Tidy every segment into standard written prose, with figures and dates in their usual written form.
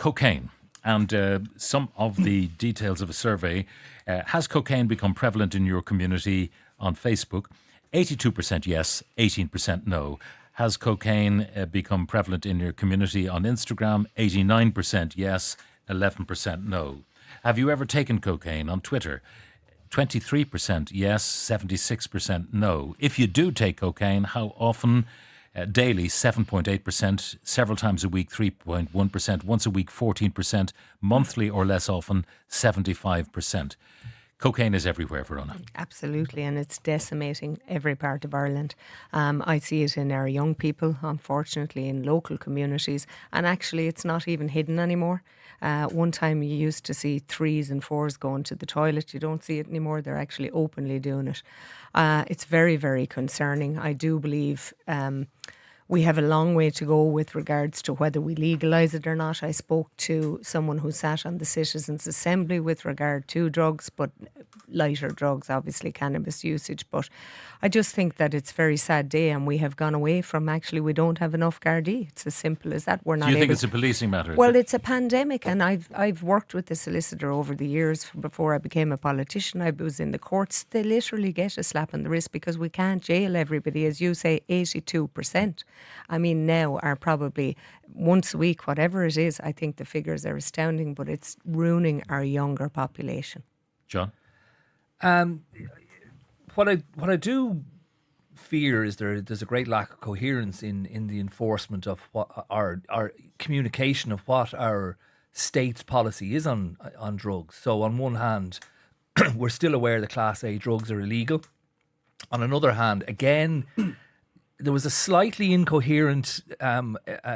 cocaine and some of the details of a survey. Has cocaine become prevalent in your community on Facebook? 82% yes, 18% no. Has cocaine become prevalent in your community on Instagram? 89% yes, 11% no. Have you ever taken cocaine on Twitter? 23% yes, 76% no. If you do take cocaine, how often? Daily, 7.8%, several times a week, 3.1%, once a week, 14%, monthly or less often, 75%. Cocaine is everywhere, Verona. Absolutely, and it's decimating every part of Ireland. I see it in our young people, unfortunately, in local communities, and actually it's not even hidden anymore. One time you used to see 3s and 4s going to the toilet. You don't see it anymore. They're actually openly doing it. It's very, very concerning. I do believe we have a long way to go with regards to whether we legalise it or not. I spoke to someone who sat on the Citizens' Assembly with regard to drugs, but lighter drugs, obviously cannabis usage. But I just think that it's a very sad day, and we have gone away from actually we don't have enough Gardaí. It's as simple as that. We're not. Do you think it's a policing matter? Well, it's a pandemic, and I've worked with the solicitor over the years before I became a politician. I was in the courts. They literally get a slap on the wrist because we can't jail everybody, as you say, 82%. I mean, now are probably once a week, whatever it is. I think the figures are astounding, but it's ruining our younger population. John? What I do fear is there's a great lack of coherence in the enforcement of what our communication of what our state's policy is on drugs. So on one hand, we're still aware that Class A drugs are illegal. On another hand, again, there was a slightly incoherent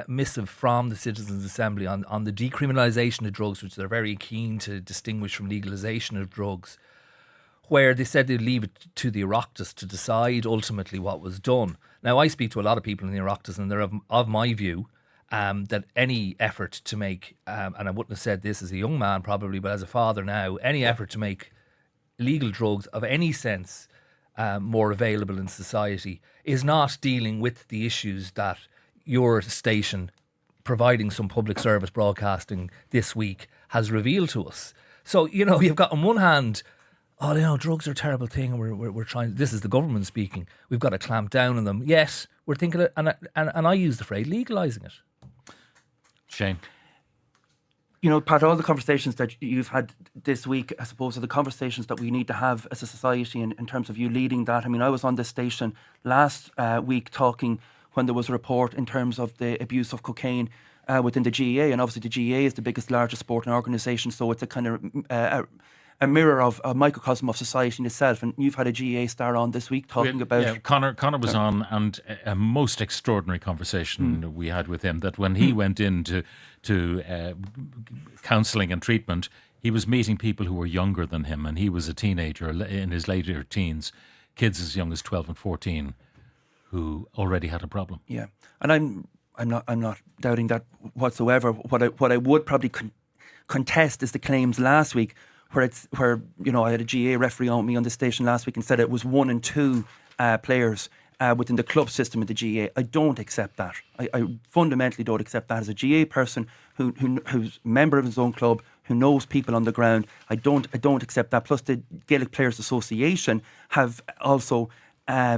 missive from the Citizens' Assembly on the decriminalisation of drugs, which they're very keen to distinguish from legalisation of drugs, where they said they'd leave it to the Oireachtas to decide ultimately what was done. Now, I speak to a lot of people in the Oireachtas, and they're of my view that any effort to make, and I wouldn't have said this as a young man probably, but as a father now, any effort to make legal drugs of any sense more available in society is not dealing with the issues that your station, providing some public service broadcasting this week, has revealed to us. So, you've got on one hand, drugs are a terrible thing, and we're trying. This is the government speaking. We've got to clamp down on them. Yes, we're thinking of, and I use the phrase legalising it. Shane? Pat, all the conversations that you've had this week, I suppose, are the conversations that we need to have as a society in terms of you leading that. I mean, I was on this station last week talking when there was a report in terms of the abuse of cocaine within the GAA, and obviously the GAA is the biggest, largest sporting organisation, so it's a kind of a mirror of a microcosm of society in itself. And you've had a GAA star on this week talking about... Yeah, Conor was on, and a most extraordinary conversation we had with him, that when he went into counselling and treatment, he was meeting people who were younger than him, and he was a teenager in his later teens, kids as young as 12 and 14 who already had a problem. Yeah, and I'm not doubting that whatsoever. What I would probably contest is the claims last week where I had a GA referee on me on this station last week and said it was 1 and 2 players within the club system of the GA. I don't accept that. I fundamentally don't accept that. As a GA person who's a member of his own club, who knows people on the ground, I don't accept that. Plus, the Gaelic Players Association have also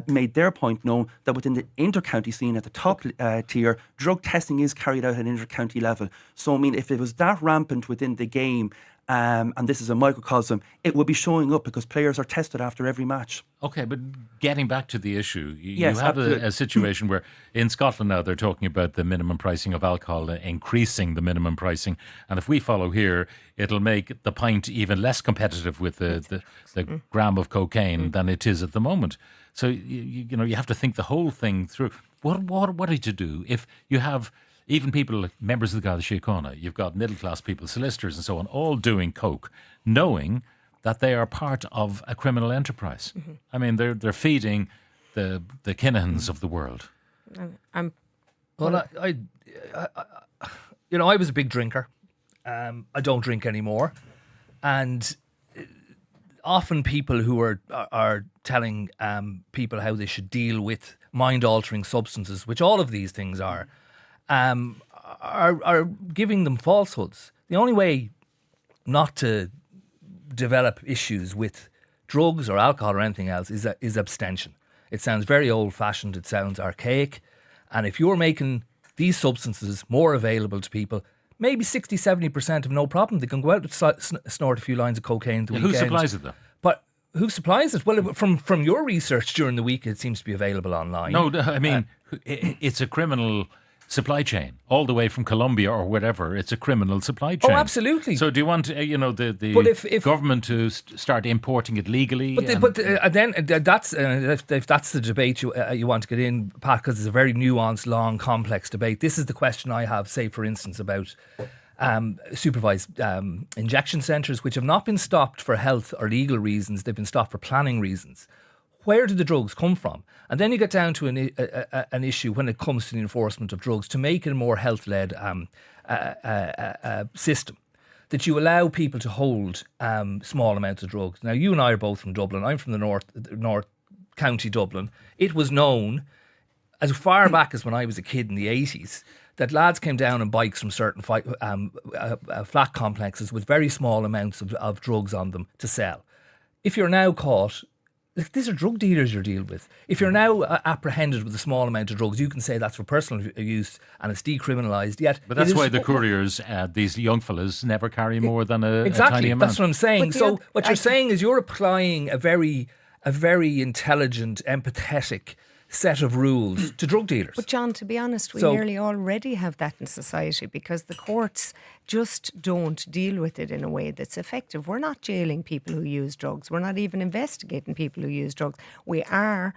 made their point known that within the inter-county scene at the top tier, drug testing is carried out at an inter-county level. So, I mean, if it was that rampant within the game, and this is a microcosm, it will be showing up because players are tested after every match. Okay, but getting back to the issue, you Yes, have a situation where in Scotland now they're talking about the minimum pricing of alcohol, increasing the minimum pricing, and if we follow here, it'll make the pint even less competitive with the gram of cocaine than it is at the moment. So you have to think the whole thing through. What are you to do if you have even people, members of the Garda Síochána, you've got middle class people, solicitors and so on, all doing coke, knowing that they are part of a criminal enterprise. Mm-hmm. I mean, they're feeding the Kinahans of the world. I was a big drinker. I don't drink anymore, and often people who are telling people how they should deal with mind-altering substances, which all of these things are are giving them falsehoods. The only way not to develop issues with drugs or alcohol or anything else is abstention. It sounds very old-fashioned. It sounds archaic. And if you're making these substances more available to people, maybe 60-70% have no problem. They can go out and snort a few lines of cocaine the weekend. Who supplies it, though? But who supplies it? Well, from your research during the week, it seems to be available online. No, I mean, it's a criminal supply chain all the way from Colombia or whatever. It's a criminal supply chain. Oh, absolutely. So do you want the government to start importing it legally? Then that's if that's the debate you want to get in, Pat, because it's a very nuanced, long, complex debate. This is the question I have, say, for instance, about supervised injection centres, which have not been stopped for health or legal reasons. They've been stopped for planning reasons. Where do the drugs come from? And then you get down to an issue when it comes to the enforcement of drugs to make it a more health-led system, that you allow people to hold small amounts of drugs. Now, you and I are both from Dublin. I'm from the North County Dublin. It was known as far back as when I was a kid in the 80s that lads came down on bikes from certain flat complexes with very small amounts of drugs on them to sell. If you're now caught, these are drug dealers you're dealing with. If you're now apprehended with a small amount of drugs, you can say that's for personal use and it's decriminalised. Yet, but that's why the couriers, these young fellas, never carry more than a tiny amount. That's what I'm saying. So what you're saying is you're applying a very intelligent, empathetic set of rules to drug dealers. But John, to be honest, we nearly already have that in society because the courts just don't deal with it in a way that's effective. We're not jailing people who use drugs. We're not even investigating people who use drugs. We are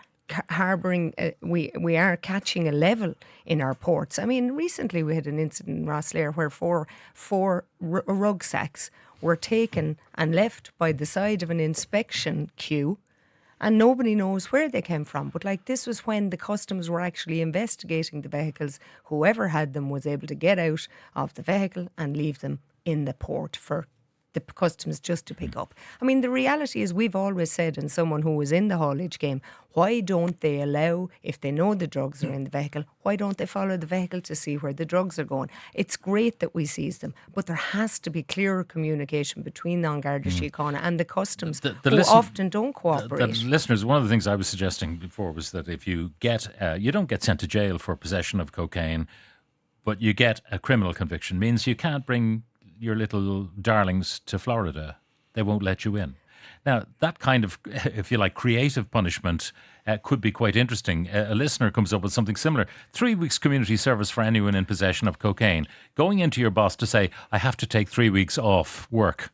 harbouring, we are catching a level in our ports. I mean, recently we had an incident in Rosslare where four rucksacks were taken and left by the side of an inspection queue, and nobody knows where they came from. But this was when the customs were actually investigating the vehicles. Whoever had them was able to get out of the vehicle and leave them in the port for the customs just to pick up. I mean, the reality is we've always said, and someone who was in the haulage game, why don't they allow, if they know the drugs are in the vehicle, why don't they follow the vehicle to see where the drugs are going? It's great that we seize them, but there has to be clearer communication between the An Garda Síochána and the customs, who often don't cooperate. Listeners, one of the things I was suggesting before was that if you get, you don't get sent to jail for possession of cocaine, but you get a criminal conviction, means you can't bring your little darlings to Florida. They won't let you in. Now, that kind of, if you like, creative punishment could be quite interesting. A listener comes up with something similar. 3 weeks community service for anyone in possession of cocaine. Going into your boss to say, I have to take 3 weeks off work,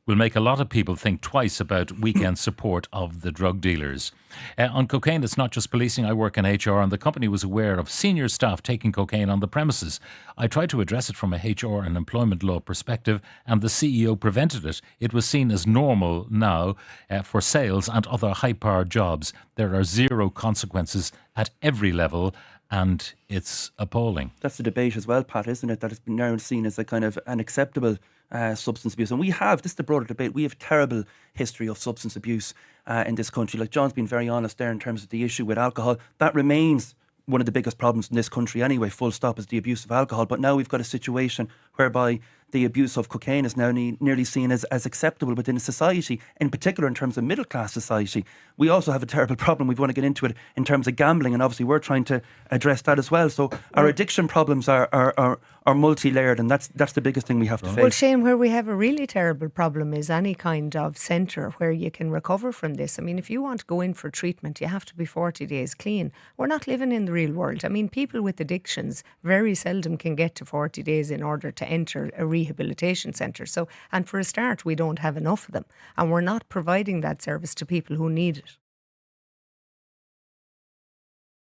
will make a lot of people think twice about weekend support of the drug dealers. On cocaine, it's not just policing. I work in HR, and the company was aware of senior staff taking cocaine on the premises. I tried to address it from a HR and employment law perspective, and the CEO prevented it. It was seen as normal now for sales and other high-powered jobs. There are zero consequences at every level, and it's appalling. That's the debate as well, Pat, isn't it? That it's been now seen as a kind of unacceptable substance abuse. And this is the broader debate, we have terrible history of substance abuse in this country. Like John's been very honest there in terms of the issue with alcohol. That remains one of the biggest problems in this country anyway, full stop, is the abuse of alcohol. But now we've got a situation whereby the abuse of cocaine is now nearly seen as acceptable within society, in particular in terms of middle class society. We also have a terrible problem, we want to get into it, in terms of gambling, and obviously we're trying to address that as well. So our addiction problems are multi-layered, and that's the biggest thing we have to face. Well, Shane, where we have a really terrible problem is any kind of centre where you can recover from this. I mean, if you want to go in for treatment, you have to be 40 days clean. We're not living in the real world. I mean, people with addictions very seldom can get to 40 days in order to enter a rehabilitation centre. So, and for a start, we don't have enough of them, and we're not providing that service to people who need it.